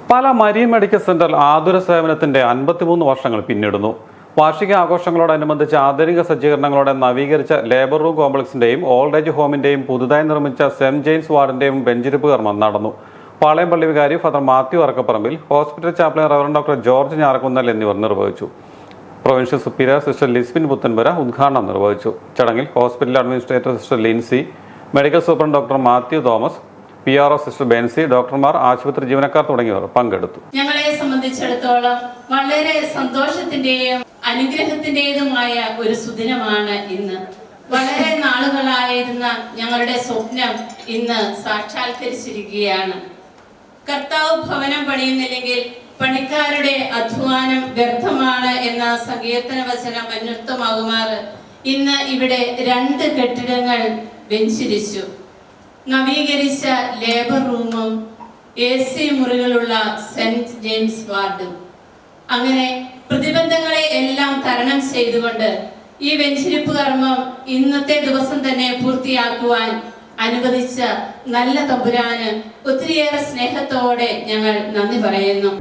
Pala Marian medical centre ആതുര സേവനത്തിന്റെ 53 വർഷങ്ങൾ പിന്നിടുന്നു. വാർഷിക ആഘോഷങ്ങളോടനുബന്ധിച്ച് ആധുനിക സജ്ജീകരണങ്ങളോടെ നവീകരിച്ച ലേബർ റൂം കോംപ്ലക്സിന്റെയും ഓൾഡ് ഏജ് ഹോമിന്റെയും പുതുതായി നിർമ്മിച്ച സെന്റ് ജെയിംസ് വാർഡിന്റെയും വെഞ്ചിരിപ്പ് കർമ്മം നടന്നു. പാളയം പള്ളി വികാരി father Mathew Arakkaparambil, hospital chaplain reverend doctor George Njarakkunnel എന്നിവർ നിർവഹിച്ചു. Provincial superior sister Lisbin Puthenpura ഉദ്ഘാടനം നിർവഹിച്ചു. ചടങ്ങിൽ hospital administrator sister Lincy, medical superintendent doctor Mathew Thomas, PRO sister Benzy, ഡോക്ടർമാർ, ആശുപത്രി ജീവനക്കാർ തുടങ്ങിയവർ പങ്കെടുത്തു. ഞങ്ങളെ സംബന്ധിച്ചിടത്തോളം വളരെ സന്തോഷത്തിന്റെയും അനുഗ്രഹത്തിന്റേതുമായ ഒരു സുദിനമാണ് ഇന്ന്. വളരെ നാളുകളായിരുന്ന ഞങ്ങളുടെ സ്വപ്നം ഇന്ന് സാക്ഷാത്കരിച്ചിരിക്കുകയാണ്. കർത്താവ് ഭവനം പണിയുന്നില്ലെങ്കിൽ പണിക്കാരുടെ അധ്വാനം വ്യർത്ഥമാണ് എന്ന സങ്കീർത്തന വചനം അന്വർത്ഥമാകുമാറ് ഇന്ന് ഇവിടെ 2 കെട്ടിടങ്ങൾ വെഞ്ചരിച്ചു. നവീകരിച്ച ലേബർ റൂമും AC മുറികളുള്ള സെന്റ് ജെയിംസ് വാർഡും. അങ്ങനെ പ്രതിബന്ധങ്ങളെ എല്ലാം തരണം ചെയ്തുകൊണ്ട് ഈ വെഞ്ചരിപ്പ് കർമ്മം ഇന്നത്തെ ദിവസം തന്നെ പൂർത്തിയാക്കുവാൻ അനുവദിച്ച നല്ല തമ്പുരാന് ഒത്തിരിയേറെ സ്നേഹത്തോടെ ഞങ്ങൾ നന്ദി പറയുന്നു.